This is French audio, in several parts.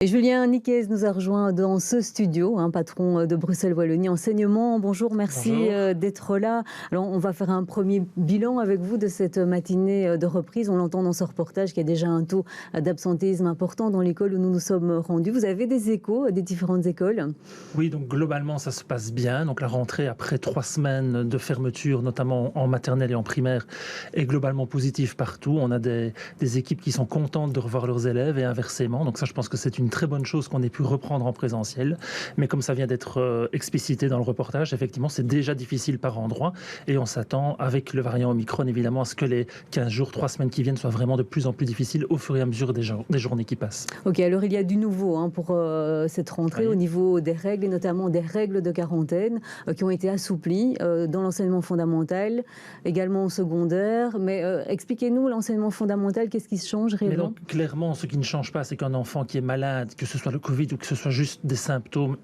Et Julien Niquez nous a rejoint dans ce studio, patron de Bruxelles Wallonie Enseignement. Bonjour, merci Bonjour. d'être là. Alors, on va faire un premier bilan avec vous de cette matinée de reprise. On l'entend dans ce reportage qu'il y a déjà un taux d'absentéisme important dans l'école où nous nous sommes rendus. Vous avez des échos des différentes écoles? Oui, donc globalement, ça se passe bien. Donc la rentrée, après 3 semaines de fermeture, notamment en maternelle et en primaire, est globalement positive partout. On a des équipes qui sont contentes de revoir leurs élèves et inversement. Donc ça, je pense que c'est une très bonne chose qu'on ait pu reprendre en présentiel. Mais comme ça vient d'être explicité dans le reportage, effectivement, c'est déjà difficile par endroit. Et on s'attend, avec le variant Omicron, évidemment, à ce que les 15 jours, 3 semaines qui viennent soient vraiment de plus en plus difficiles au fur et à mesure des journées qui passent. Ok, alors il y a du nouveau pour cette rentrée au niveau des règles et notamment des règles de quarantaine qui ont été assouplies dans l'enseignement fondamental, également au secondaire. Mais expliquez-nous, l'enseignement fondamental, qu'est-ce qui se change Mais réellement? donc, clairement, ce qui ne change pas, c'est qu'un enfant qui est malade, que ce soit le Covid ou que ce soit juste des symptômes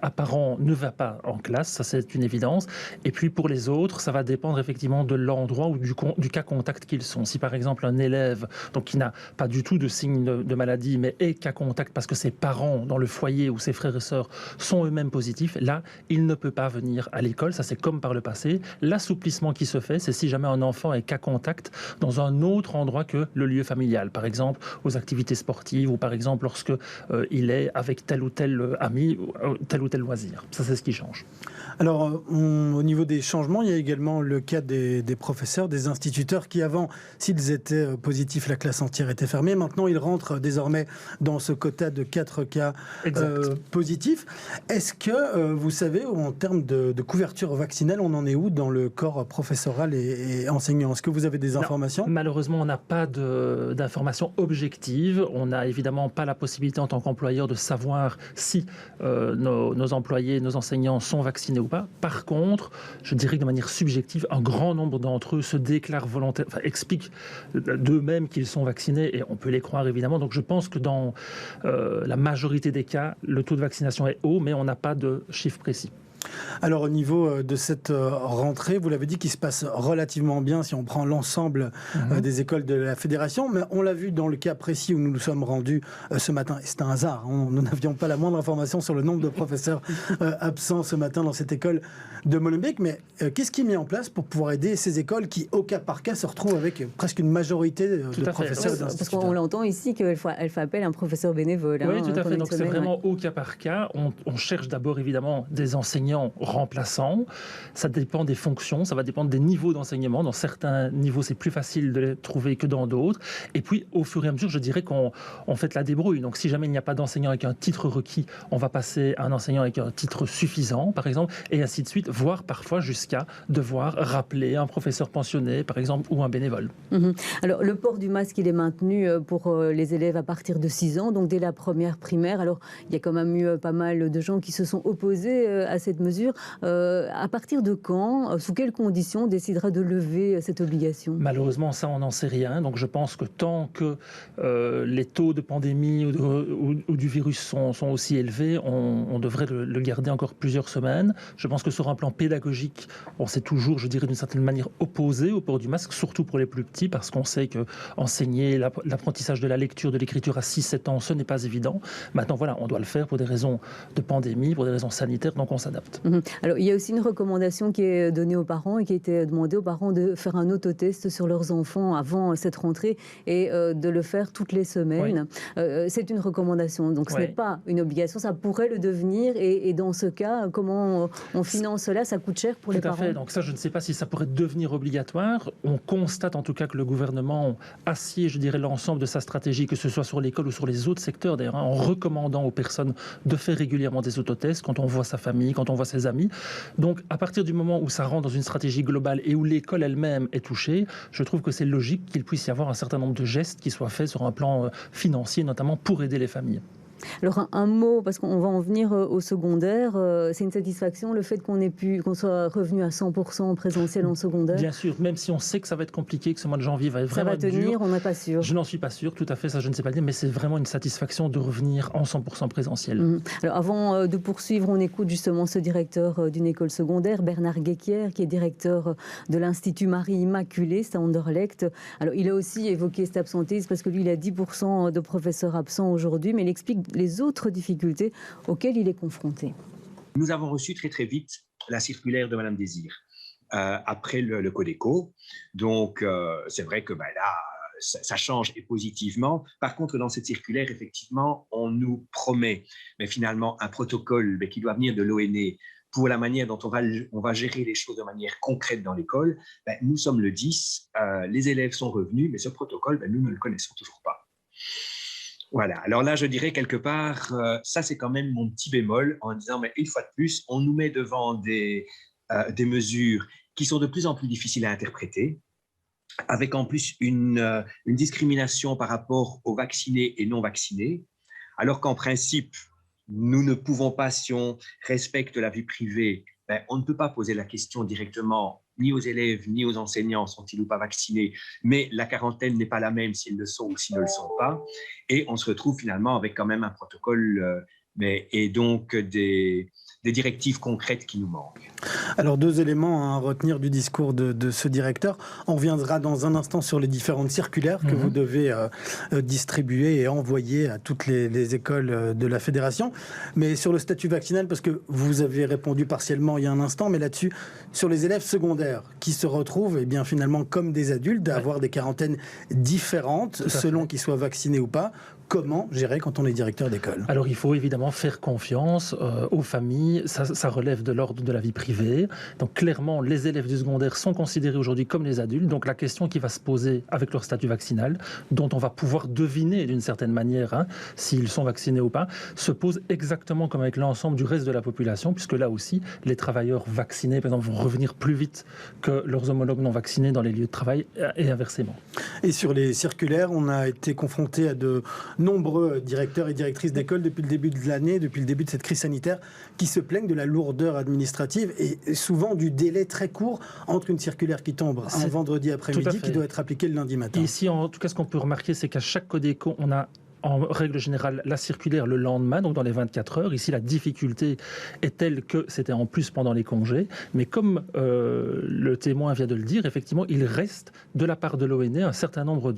apparents, ne va pas en classe, ça c'est une évidence. Et puis pour les autres, ça va dépendre effectivement de l'endroit ou du cas contact qu'ils sont. Si par exemple un élève donc, qui n'a pas du tout de signe de maladie, mais est cas contact parce que ses parents dans le foyer ou ses frères et sœurs sont eux-mêmes positifs, là, il ne peut pas venir à l'école. Ça, c'est comme par le passé. L'assouplissement qui se fait, c'est si jamais un enfant est cas contact dans un autre endroit que le lieu familial. Par exemple, aux activités sportives ou par exemple lorsque il est avec tel ou tel ami ou tel ou tel loisir. Ça, c'est ce qui change. Alors, au niveau des changements, il y a également le cas des professeurs, des instituteurs qui avant, s'ils étaient positifs, la classe entière était fermée. Maintenant, ils rentrent désormais dans ce quota de 4 cas positifs. Est-ce que vous savez, en termes de couverture vaccinale, on en est où dans le corps professoral et enseignant? Est-ce que vous avez des informations? Non, malheureusement, on n'a pas d'informations objectives. On n'a évidemment pas la possibilité en tant qu'employeur de savoir si nos employés, nos enseignants sont vaccinés ou pas. Par contre, je dirais que de manière subjective, un grand nombre d'entre eux se déclarent volontaires, expliquent d'eux-mêmes qu'ils sont vaccinés et on peut les croire évidemment. Donc je pense que dans la majorité des cas, le taux de vaccination est haut, mais on n'a pas de chiffre précis. Alors au niveau de cette rentrée, vous l'avez dit, qui se passe relativement bien si on prend l'ensemble des écoles de la fédération, mais on l'a vu dans le cas précis où nous nous sommes rendus ce matin, et c'est un hasard, nous n'avions pas la moindre information sur le nombre de professeurs absents ce matin dans cette école de Molenbeek, mais qu'est-ce qui est mis en place pour pouvoir aider ces écoles qui, au cas par cas, se retrouvent avec presque une majorité de professeurs et d'instituteurs? Parce qu'on l'entend ici qu'elle fait appel à un professeur bénévole. Oui, tout à fait. Donc c'est vraiment au cas par cas. On cherche d'abord évidemment des enseignants remplaçants. Ça dépend des fonctions, ça va dépendre des niveaux d'enseignement. Dans certains niveaux, c'est plus facile de les trouver que dans d'autres. Et puis, au fur et à mesure, je dirais qu'on fait la débrouille. Donc, si jamais il n'y a pas d'enseignant avec un titre requis, on va passer à un enseignant avec un titre suffisant, par exemple, et ainsi de suite, voire parfois jusqu'à devoir rappeler un professeur pensionné, par exemple, ou un bénévole. Alors, le port du masque, il est maintenu pour les élèves à partir de 6 ans, donc dès la première primaire. Alors, il y a quand même eu pas mal de gens qui se sont opposés à cette mesure. À partir de quand, sous quelles conditions, on décidera de lever cette obligation? Malheureusement, ça, on n'en sait rien. Donc, je pense que tant que les taux de pandémie ou du virus sont aussi élevés, on devrait le garder encore plusieurs semaines. Je pense que sur un plan pédagogique, on s'est toujours, je dirais, d'une certaine manière opposé au port du masque, surtout pour les plus petits, parce qu'on sait que enseigner l'apprentissage de la lecture, de l'écriture à 6-7 ans, ce n'est pas évident. Maintenant, voilà, on doit le faire pour des raisons de pandémie, pour des raisons sanitaires, donc on s'adapte. Alors, il y a aussi une recommandation qui est donnée aux parents et qui a été demandée aux parents de faire un autotest sur leurs enfants avant cette rentrée et de le faire toutes les semaines. Oui. C'est une recommandation, donc ce n'est pas une obligation, ça pourrait le devenir. Et dans ce cas, comment on finance cela? Ça coûte cher pour les parents. Tout à fait, donc ça, je ne sais pas si ça pourrait devenir obligatoire. On constate en tout cas que le gouvernement assied, je dirais, l'ensemble de sa stratégie, que ce soit sur l'école ou sur les autres secteurs d'ailleurs, en recommandant aux personnes de faire régulièrement des autotests quand on voit sa famille, quand on voit ses amis. Donc, à partir du moment où ça rentre dans une stratégie globale et où l'école elle-même est touchée, je trouve que c'est logique qu'il puisse y avoir un certain nombre de gestes qui soient faits sur un plan financier, notamment pour aider les familles. Alors un mot, parce qu'on va en venir au secondaire, c'est une satisfaction le fait qu'on soit revenu à 100% en présentiel en secondaire? Bien sûr, même si on sait que ça va être compliqué, que ce mois de janvier va vraiment être dur. Ça va tenir, on n'est pas sûr. Je n'en suis pas sûr, tout à fait, ça je ne sais pas le dire, mais c'est vraiment une satisfaction de revenir en 100% présentiel. Alors avant de poursuivre, on écoute justement ce directeur d'une école secondaire, Bernard Guéquière, qui est directeur de l'Institut Marie-Immaculée, c'est à Anderlecht. Alors il a aussi évoqué cet absentéisme parce que lui, il a 10% de professeurs absents aujourd'hui, mais il explique les autres difficultés auxquelles il est confronté. Nous avons reçu très très vite la circulaire de Madame Désir après le Codeco. Donc c'est vrai que là, ça change et positivement. Par contre, dans cette circulaire, effectivement, on nous promet finalement un protocole qui doit venir de l'ONE pour la manière dont on va gérer les choses de manière concrète dans l'école. Nous sommes le 10, les élèves sont revenus, mais ce protocole, nous ne le connaissons toujours pas. Voilà, alors là, je dirais quelque part, ça c'est quand même mon petit bémol, en disant, mais une fois de plus, on nous met devant des mesures qui sont de plus en plus difficiles à interpréter, avec en plus une discrimination par rapport aux vaccinés et non vaccinés, alors qu'en principe, nous ne pouvons pas, si on respecte la vie privée, on ne peut pas poser la question directement ni aux élèves, ni aux enseignants, sont-ils ou pas vaccinés, mais la quarantaine n'est pas la même s'ils le sont ou s'ils ne le sont pas, et on se retrouve finalement avec quand même un protocole, et donc des directives concrètes qui nous manquent. Alors 2 éléments à retenir du discours de ce directeur. On reviendra dans un instant sur les différentes circulaires que vous devez distribuer et envoyer à toutes les écoles de la fédération. Mais sur le statut vaccinal, parce que vous avez répondu partiellement il y a un instant, mais là-dessus, sur les élèves secondaires qui se retrouvent finalement comme des adultes, à avoir des quarantaines différentes selon qu'ils soient vaccinés ou pas. Comment gérer quand on est directeur d'école? Alors il faut évidemment faire confiance aux familles, ça relève de l'ordre de la vie privée. Donc clairement, les élèves du secondaire sont considérés aujourd'hui comme les adultes. Donc la question qui va se poser avec leur statut vaccinal, dont on va pouvoir deviner d'une certaine manière s'ils sont vaccinés ou pas, se pose exactement comme avec l'ensemble du reste de la population, puisque là aussi, les travailleurs vaccinés, par exemple, vont revenir plus vite que leurs homologues non vaccinés dans les lieux de travail et inversement. Et sur les circulaires, on a été confronté à de nombreux directeurs et directrices d'école depuis le début de l'année, depuis le début de cette crise sanitaire, qui se plaignent de la lourdeur administrative et souvent du délai très court entre une circulaire qui tombe un vendredi après-midi qui doit être appliquée le lundi matin. Ici, en tout cas, ce qu'on peut remarquer, c'est qu'à chaque Codeco, on a en règle générale la circulaire le lendemain, donc dans les 24 heures. Ici, la difficulté est telle que c'était en plus pendant les congés. Mais comme le témoin vient de le dire, effectivement, il reste de la part de l'ONE un certain nombre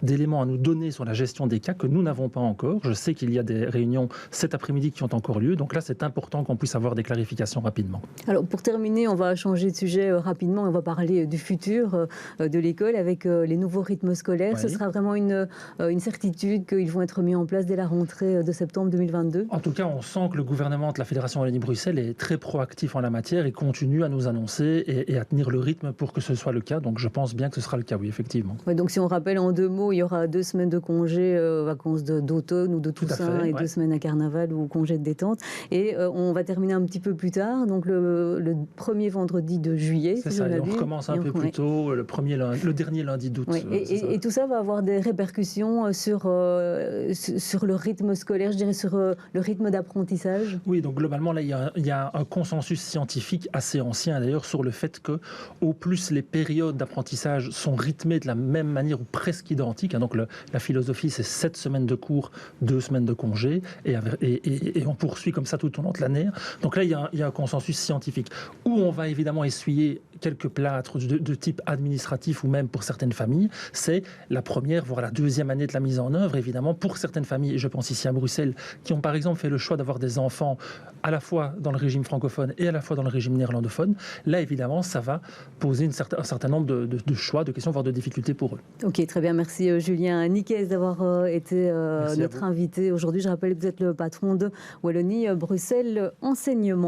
d'éléments à nous donner sur la gestion des cas que nous n'avons pas encore. Je sais qu'il y a des réunions cet après-midi qui ont encore lieu. Donc là, c'est important qu'on puisse avoir des clarifications rapidement. Alors, pour terminer, on va changer de sujet rapidement. On va parler du futur de l'école avec les nouveaux rythmes scolaires. Oui. Ce sera vraiment une certitude qu'ils vont être mis en place dès la rentrée de septembre 2022? En tout cas, on sent que le gouvernement de la Fédération Wallonie-Bruxelles est très proactif en la matière et continue à nous annoncer et à tenir le rythme pour que ce soit le cas. Donc je pense bien que ce sera le cas, oui, effectivement. Ouais, donc si on rappelle en 2 mots, il y aura 2 semaines de congés, vacances d'automne ou de Toussaint et 2 semaines à Carnaval ou congés de détente. Et on va terminer un petit peu plus tard, donc le premier vendredi de juillet. C'est ça, et on recommence un peu plus tôt, le dernier lundi d'août. Oui. Et tout ça va avoir des répercussions sur le rythme scolaire, je dirais sur le rythme d'apprentissage? Oui, donc globalement, là, il y a un consensus scientifique assez ancien d'ailleurs sur le fait que au plus les périodes d'apprentissage sont rythmées de la même manière ou presque identiques, donc la philosophie c'est 7 semaines de cours, 2 semaines de congé, et on poursuit comme ça tout au long de l'année. Donc là, il y a un consensus scientifique où on va évidemment essuyer quelques plâtres de type administratif ou même pour certaines familles. C'est la première, voire la deuxième année de la mise en œuvre, évidemment, pour certaines familles, et je pense ici à Bruxelles, qui ont par exemple fait le choix d'avoir des enfants à la fois dans le régime francophone et à la fois dans le régime néerlandophone. Là, évidemment, ça va poser un certain nombre de choix, de questions, voire de difficultés pour eux. Ok, très bien. Merci Julien Niquez d'avoir été notre invité aujourd'hui. Je rappelle que vous êtes le patron de Wallonie-Bruxelles Enseignement.